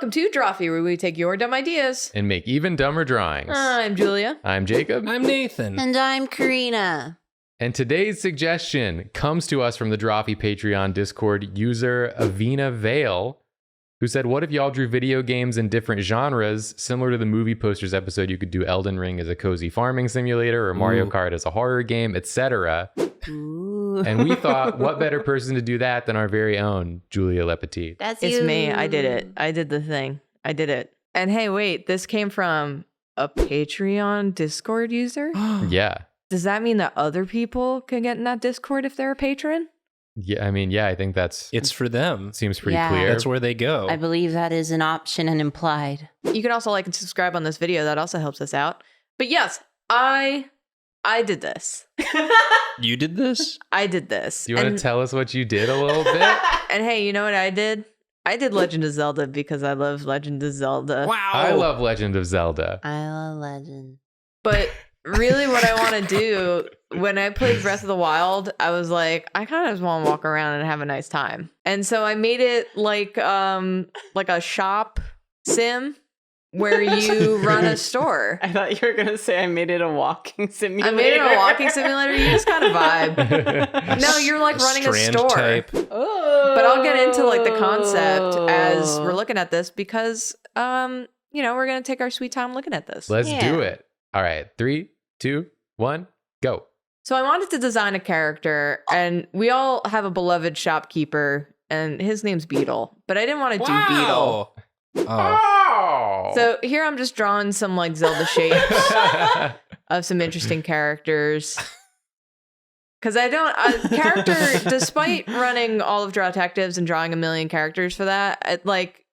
welcome to Drawfee, where we take your dumb ideas and make even dumber drawings. I'm Julia. I'm Jacob. I'm Nathan. And I'm Karina. And today's suggestion comes to us from the Drawfee Patreon Discord user Avina Vale, who said, what if y'all drew video games in different genres? Similar to the movie posters episode, you could do Elden Ring as a cozy farming simulator or Mario Kart as a horror game, etc. And we thought, what better person to do that than our very own Julia Lepetit? That's It's you. me. I did it. I did the thing. I did it. And hey, wait, this came from a Patreon Discord user? Yeah. Does that mean that other people can get in that Discord if they're a patron? Yeah, I mean, yeah, I think It's for them. seems pretty Yeah. clear. That's where they go. I believe that is an option and implied. You can also like and subscribe on this video. That also helps us out. But yes, I did this. You did this? I did this. Do you want And- to tell us what you did a little bit? And hey, you know what I did? I did Legend of Zelda because I love Legend of Zelda. Wow. I love Legend of Zelda. I love Legend. But really what I want to do when I played Breath of the Wild, I was like, I kind of just want to walk around and have a nice time. And so I made it like a shop sim where you run a store. I thought you were going to say I made it a walking simulator. I made it a walking simulator. You just kind of vibe. No, you're like running a Strand store. type. Oh. But I'll get into like the concept as we're looking at this because we're going to take our sweet time looking at this. Let's Yeah. do it. All right. 3, 2, 1, go. So I wanted to design a character, and we all have a beloved shopkeeper, and his name's Beetle. But I didn't want to do Beetle. Oh. So here I'm just drawing some like Zelda shapes of some interesting characters. Because despite running all of Draw Detectives and drawing a million characters for that,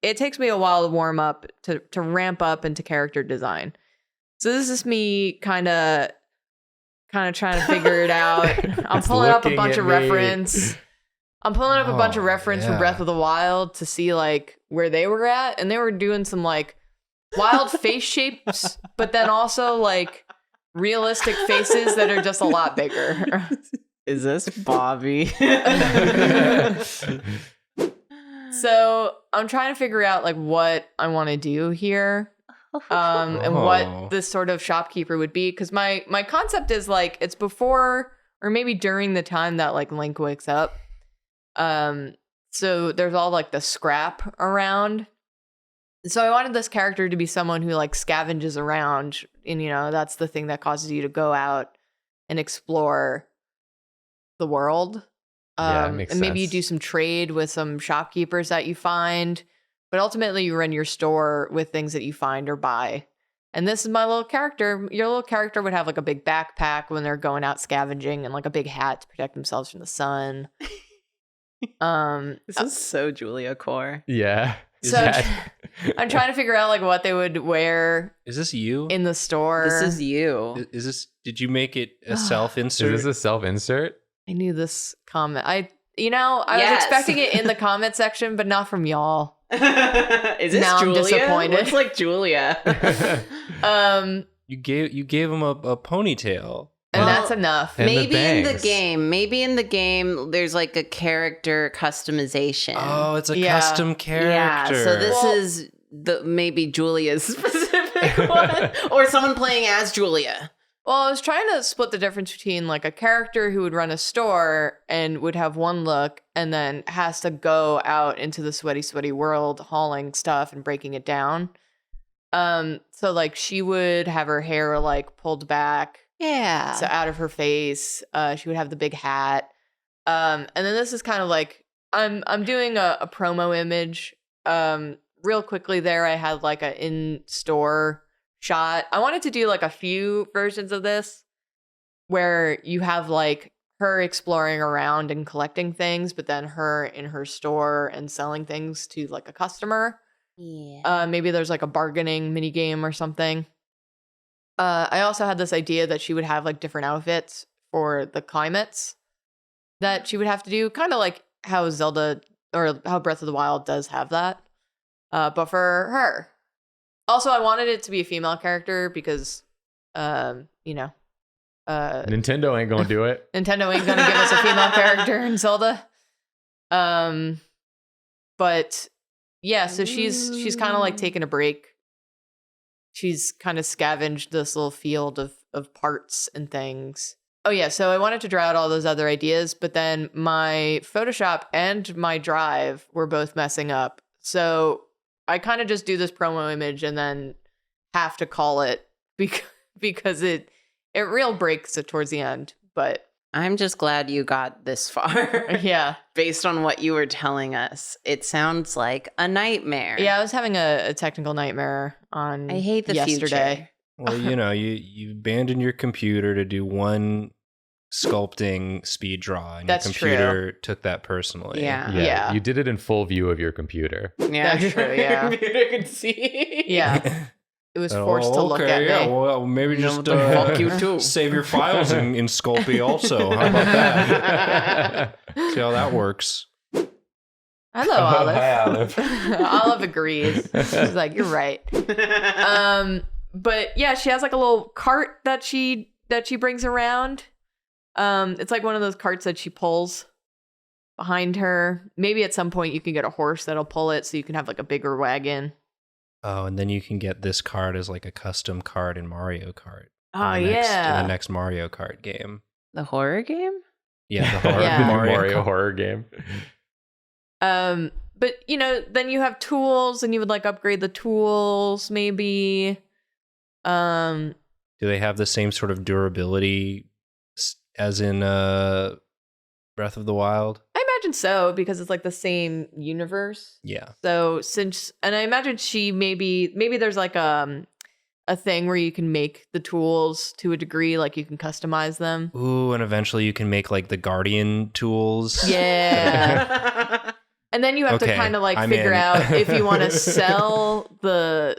it takes me a while to warm up, to ramp up into character design. So this is me kind of trying to figure it out. I'm pulling up a looking bunch at of me. reference. I'm pulling up a bunch of reference from yeah. Breath of the Wild to see like where they were at, and they were doing some like wild face shapes, but then also like realistic faces that are just a lot bigger. Is this Bobby? So I'm trying to figure out like what I want to do here. And what this sort of shopkeeper would be, because my concept is like it's before or maybe during the time that like Link wakes up. So there's all like the scrap around. So I wanted this character to be someone who like scavenges around, and that's the thing that causes you to go out and explore the world. Yeah, makes and maybe you sense. do some trade with some shopkeepers that you find. But ultimately, you run your store with things that you find or buy. And this is my little character. Your little character would have like a big backpack when they're going out scavenging and like a big hat to protect themselves from the sun. This is so Julia core. Yeah. So I'm trying to figure out like what they would wear Is this you? in the store. This is you. Is this? Did you make it a Is self-insert? this a self-insert? I knew this comment. I was Yes. expecting it in the comment section, but not from y'all. Is this Now I'm Julia? disappointed. Looks like Julia. You gave him a ponytail. And Well, that's enough. And the Maybe in the bangs. game, there's like a character customization. Oh, it's a Yeah. custom character. yeah. So this Well- is maybe Julia's specific one, or someone playing as Julia. Well, I was trying to split the difference between like a character who would run a store and would have one look and then has to go out into the sweaty world hauling stuff and breaking it down. So like she would have her hair like pulled back, Yeah. so out of her face. She would have the big hat. And then this is kind of like I'm doing a promo image. Real quickly there, I had like a in-store shot. I wanted to do like a few versions of this where you have like her exploring around and collecting things, but then her in her store and selling things to like a customer. Yeah. Maybe there's like a bargaining mini game or something. I also had this idea that she would have like different outfits for the climates that she would have to do, kind of like how Zelda or how Breath of the Wild does have that. But for her. Also, I wanted it to be a female character because, Nintendo ain't gonna do it. Nintendo ain't gonna give us a female character in Zelda. But Yeah, so she's kind of like taking a break. She's kind of scavenged this little field of parts and things. Oh yeah, so I wanted to draw out all those other ideas, but then my Photoshop and my Drive were both messing up. So I kind of just do this promo image and then have to call it because it real breaks it towards the end. But I'm just glad you got this far. yeah. Based on what you were telling us, it sounds like a nightmare. Yeah, I was having a technical nightmare on I hate the yesterday. Well, you abandoned your computer to do one sculpting speed draw, and That's your computer took that personally. Yeah. Yeah. You did it in full view of your computer. Yeah, That's true, yeah. Computer could see. Yeah. It was forced to look at me. Well, maybe just fuck you too. save your files in Sculpey also. How about that? See how that works. Hello, Olive. Hi, Olive. Olive agrees. She's like, you're right. But yeah, she has like a little cart that she brings around. It's like one of those carts that she pulls behind her. Maybe at some point you can get a horse that'll pull it so you can have like a bigger wagon. Oh, and then you can get this card as like a custom card in Mario Kart. Oh, in yeah. the next Mario Kart game. The horror game? Yeah, the horror, Yeah. Mario Kart. horror game. But then you have tools and you would like upgrade the tools maybe. Do they have the same sort of durability as in Breath of the Wild? I imagine so because it's like the same universe. Yeah. So and I imagine she maybe there's like a thing where you can make the tools to a degree, like you can customize them. Ooh, and eventually you can make like the Guardian tools. Yeah. And then you have to Okay, kind of like I'm figure in. out if you want to sell the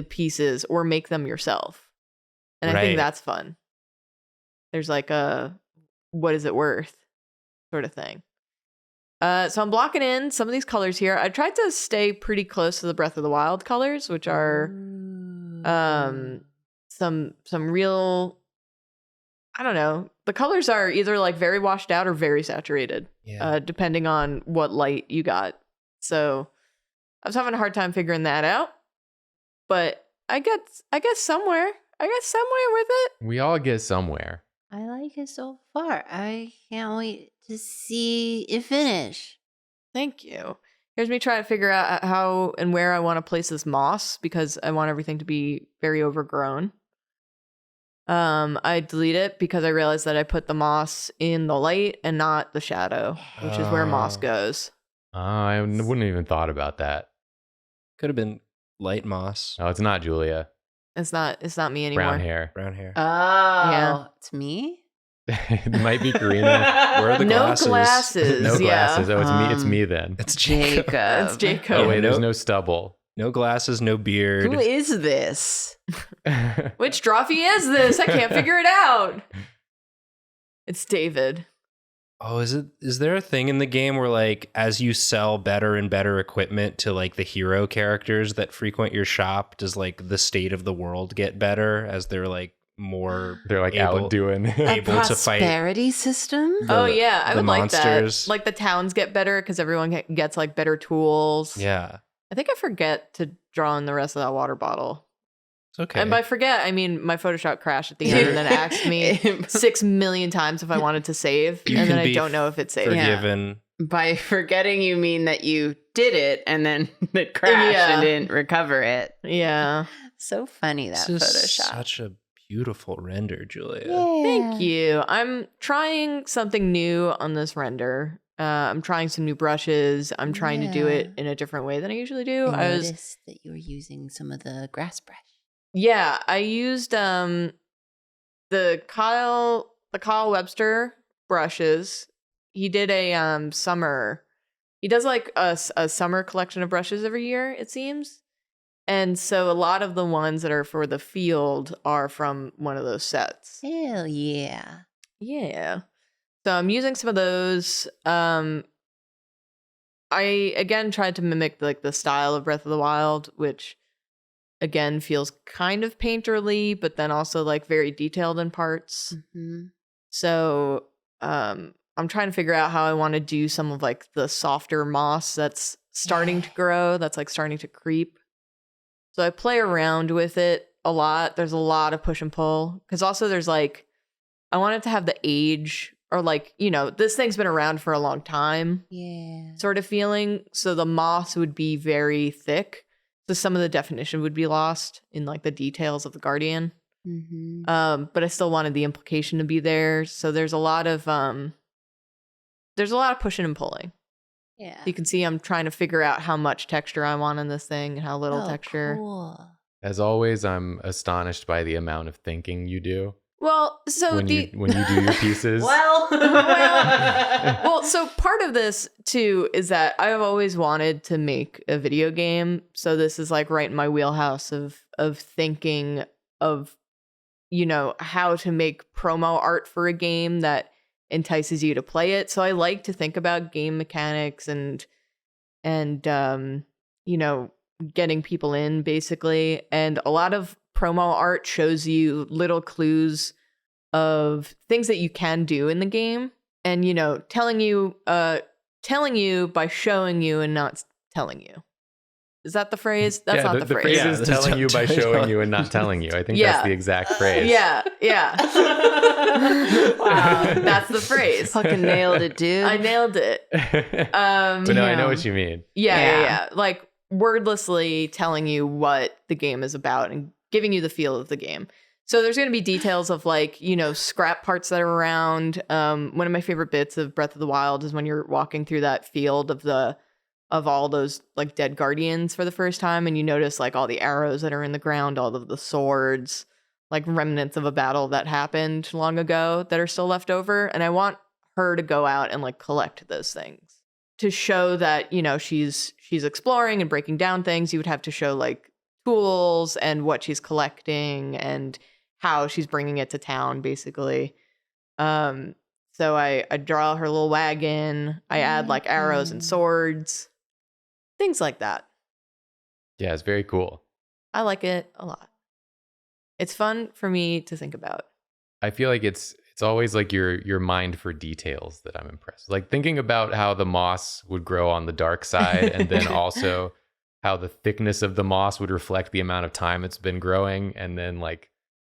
pieces or make them yourself. And I Right. think that's fun. There's like a what is it worth sort of thing. So I'm blocking in some of these colors here. I tried to stay pretty close to the Breath of the Wild colors, which are some real, I don't know. The colors are either like very washed out or very saturated, Yeah. depending on what light you got. So I was having a hard time figuring that out, but I guess somewhere with it. We all get somewhere. I like it so far. I can't wait to see it finish. Thank you. Here's me trying to figure out how and where I want to place this moss because I want everything to be very overgrown. I delete it because I realized that I put the moss in the light and not the shadow, which is where moss Oh. goes. I wouldn't even thought about that. Could have been light moss, No, it's not Julia. It's not me anymore. Brown hair. brown hair. Oh, Yeah. it's me? It might be Karina. Where are the No glasses? glasses. No glasses. Yeah. Oh, it's me then. It's Jacob. Jacob. It's Jacob. Oh wait, there's no- no stubble. No glasses, no beard. Who is this? Which Drawfee is this? I can't figure it out. It's David. Oh, is there a thing in the game where like as you sell better and better equipment to like the hero characters that frequent your shop, does like the state of the world get better as they're like more They're like able- outdoing. able to fight Prosperity system? Oh yeah, I the would monsters? like that. Like the towns get better because everyone gets like better tools. Yeah. I think I forget to draw in the rest of that water bottle. It's okay. And by forget, I mean my Photoshop crashed at the end and then it asked me 6 million times if I wanted to save. You And then can I be don't know if it saved. forgiven. By forgetting, you mean that you did it and then it crashed Yeah. and didn't recover it. Yeah. So funny, that This is Photoshop. such a beautiful render, Julia. Thank you. I'm trying something new on this render. I'm trying some new brushes. I'm trying to do it Yeah. in a different way than I usually do. I I was noticed that you were using some of the grass brush. Yeah, I used the Kyle Webster brushes. He did a summer. He does like a summer collection of brushes every year, it seems. And so a lot of the ones that are for the field are from one of those sets. Hell yeah. Yeah. So I'm using some of those. I again tried to mimic like the style of Breath of the Wild, which again feels kind of painterly, but then also like very detailed in parts. Mm-hmm. So I'm trying to figure out how I want to do some of like the softer moss that's starting to grow, that's like starting to creep. So I play around with it a lot. There's a lot of push and pull because also there's like, I want it to have the age or like, this thing's been around for a long time Yeah. sort of feeling. So the moss would be very thick. So some of the definition would be lost in like the details of the Guardian. Mm-hmm. But I still wanted the implication to be there. So there's a lot of pushing and pulling. Yeah. You can see I'm trying to figure out how much texture I want in this thing and how little texture. Cool. As always, I'm astonished by the amount of thinking you do Well, so when you do your pieces. Well, so part of this too is that I've always wanted to make a video game. So this is like right in my wheelhouse of thinking of, how to make promo art for a game that entices you to play it. So I like to think about game mechanics and getting people in basically. And a lot of promo art shows you little clues of things that you can do in the game and telling you by showing you and not telling you. Is that the phrase? That's not the phrase. The phrase is telling you by showing you and not telling you. I think that's the exact phrase. Yeah. Wow, that's the phrase. Fucking nailed it, dude. I nailed it. But no, I know what you mean. Yeah. Like wordlessly telling you what the game is about and giving you the feel of the game. So there's going to be details of like, scrap parts that are around. One of my favorite bits of Breath of the Wild is when you're walking through that field of all those like dead guardians for the first time. And you notice like all the arrows that are in the ground, all of the swords, like remnants of a battle that happened long ago that are still left over. And I want her to go out and like collect those things to show that, she's exploring and breaking down things. You would have to show like tools and what she's collecting and how she's bringing it to town, basically. So I draw her little wagon. I add like arrows and swords, things like that. Yeah, it's very cool. I like it a lot. It's fun for me to think about. I feel like it's always like your mind for details that I'm impressed. Like thinking about how the moss would grow on the dark side and then also how the thickness of the moss would reflect the amount of time it's been growing and then like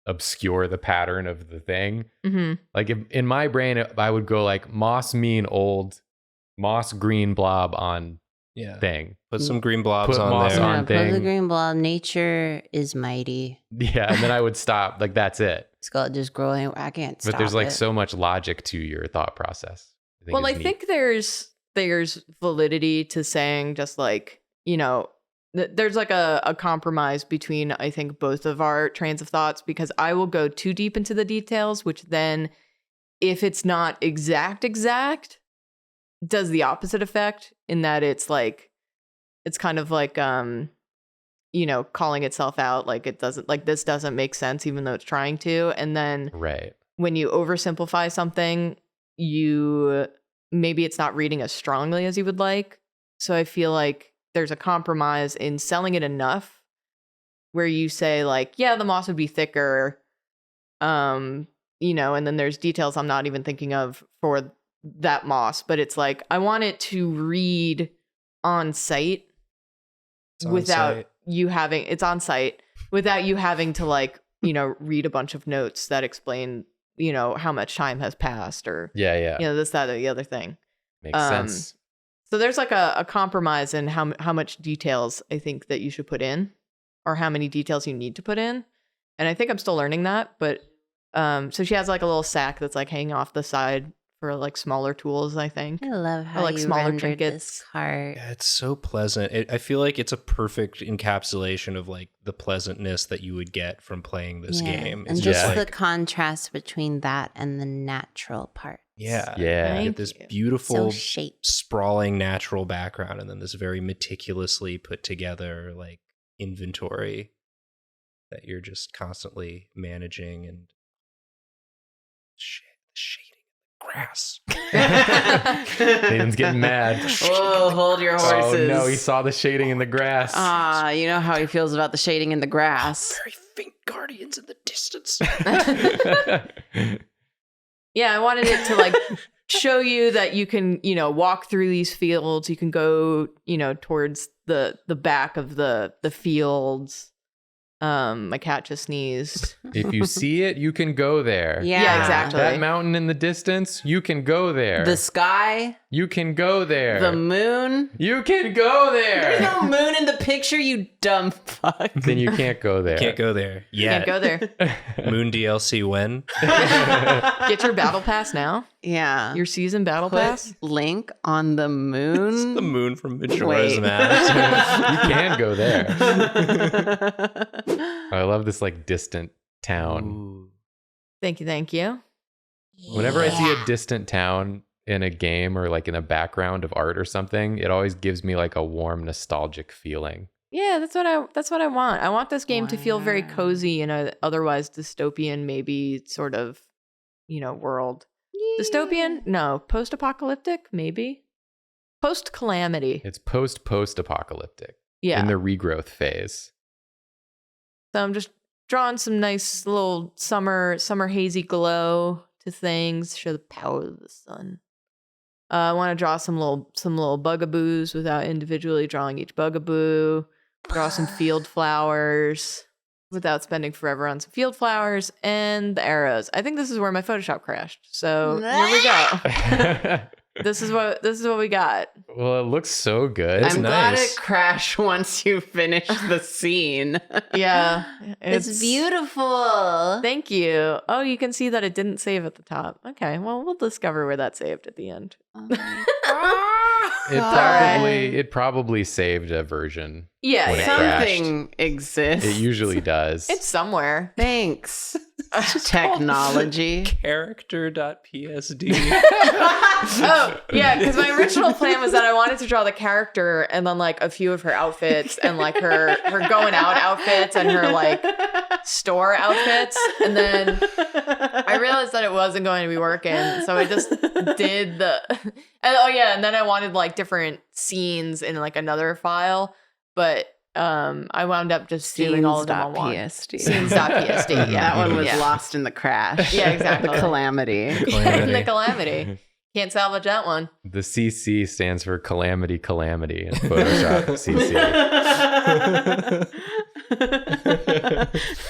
obscure the pattern of the thing. Mm-hmm. Like in my brain, I would go like moss mean old, moss green blob on thing. Put some green blobs Put on moss there. on Put the thing. green blob. Nature is mighty. Yeah, and then I would stop. Like that's it. It's got just growing. I can't stop But there's like it. so much logic to your thought process. I think there's validity to saying just like, there's like a compromise between, I think, both of our trains of thoughts, because I will go too deep into the details, which then if it's not exact, does the opposite effect in that it's like, it's kind of like, calling itself out. Like it doesn't, like this doesn't make sense, even though it's trying to. And then when you oversimplify something, maybe it's not reading as strongly as you would like. So I feel like there's a compromise in selling it enough where you say like, yeah, the moss would be thicker. And then there's details I'm not even thinking of for that moss, but it's like, I want it to read on site without you having to like, read a bunch of notes that explain, how much time has passed or, this, that, or the other thing. Makes sense. So there's like a compromise in how much details I think that you should put in or how many details you need to put in. And I think I'm still learning that, but so she has like a little sack that's like hanging off the side for like smaller tools, I think. I love how like you smaller rendered trinkets. this cart. Yeah, it's so pleasant. I feel like it's a perfect encapsulation of like the pleasantness that you would get from playing this game. And It's just like, the contrast between that and the natural part. yeah. Yeah. You Thank get this you. beautiful So shaped. sprawling natural background and then this very meticulously put together like inventory that you're just constantly managing and shading grass. Nathan's getting mad. Whoa, hold your horses. Oh no, he saw the shading in the grass. You know how he feels about the shading in the grass. Very faint guardians in the distance. Yeah, I wanted it to like show you that you can, walk through these fields. You can go, towards the back of the fields. My cat just sneezed. If you see it, you can go there. Yeah, exactly. That mountain in the distance, you can go there. The sky, You can go there. the moon. You can go There's there. no moon in the picture, you dumb fuck. Then you can't go there. Can't go there. Yeah. Can't go there. Moon DLC when? Get your battle pass now. Yeah. Your season battle Put pass. link on the moon. It's the moon from Majora's Wait. Mask. You can go there. I love this like distant town. Thank you. Whenever I see a distant town in a game or like in a background of art or something, it always gives me like a warm, nostalgic feeling. Yeah, that's what I want. I want this game to feel very Wow. cozy in a otherwise dystopian, maybe sort of, world. Dystopian? No. Post-apocalyptic? Maybe. Post-calamity. It's post-apocalyptic Yeah. in the regrowth phase. So I'm just drawing some nice little summer hazy glow to things, show the power of the sun. I want to draw some little bugaboos without individually drawing each bugaboo. Draw some field flowers without spending forever on some field flowers and the arrows. I think this is where my Photoshop crashed. So here we go. This is what we got. Well, it looks so good. It's I'm glad nice. it crashed once you finish the scene. Yeah, It's beautiful. Thank you. Oh, you can see that it didn't save at the top. Okay, well, we'll discover where that saved at the end. Oh my It probably saved a version. Yeah, When it yeah. crashed. Something exists. It usually does. It's somewhere. Thanks. Technology. Character.psd. Oh, yeah, because my original plan was that I wanted to draw the character and then like a few of her outfits and like her going out outfits and her like store outfits. And then I realized that it wasn't going to be working. So I just did and then I wanted like different scenes in like another file. But I wound up just doing all of them on one. Scenes.psd. Scenes.psd, yeah. That one was Yeah. lost in the crash. Yeah, exactly. The calamity. The calamity. Can't salvage that one. The CC stands for calamity in Photoshop CC.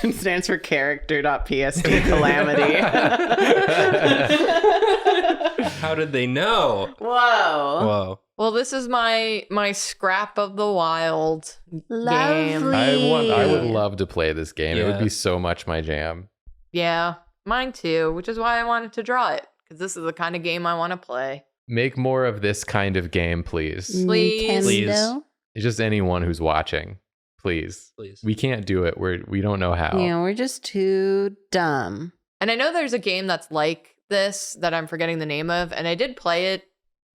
It stands for character.psd calamity. How did they know? Whoa. Whoa. Well, this is my scrap of the wild game. Lovely. I would love to play this game. It would Yeah. be so much my jam. Yeah, mine too, which is why I wanted to draw it, because this is the kind of game I want to play. Make more of this kind of game, please. Please. Nintendo. It's just anyone who's watching, please. Please. We can't do it. We don't know how. Yeah, we're just too dumb. And I know there's a game that's like this that I'm forgetting the name of, and I did play it,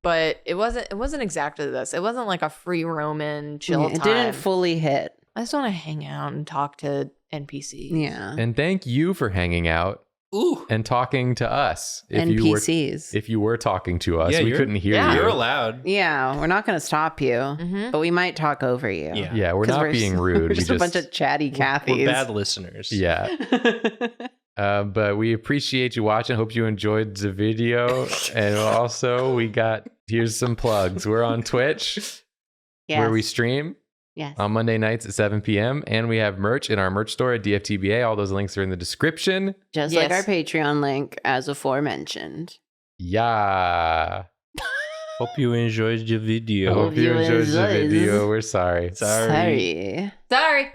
but it wasn't exactly this. It wasn't like a free roaming chill Yeah, time. it didn't fully hit. I just want to hang out and talk to NPCs. Yeah. And thank you for hanging out Ooh. and talking to us. NPCs. If you were talking to us, Yeah, we you're- couldn't hear yeah. you. You're allowed. Yeah, we're not going to stop you, Mm-hmm. but we might talk over you. Yeah. Yeah, we're 'Cause not being rude. We're We just a bunch of chatty Cathys. We're bad listeners. Yeah. But we appreciate you watching. Hope you enjoyed the video. And also, here's some plugs. We're on Twitch, where we stream Yes. on Monday nights at 7 p.m. And we have merch in our merch store at DFTBA. All those links are in the description. Just like our Yes. Patreon link, as aforementioned. Yeah. Hope you enjoyed the I video. hope you you enjoyed the enjoyed. video. We're sorry. Sorry. Sorry. Sorry.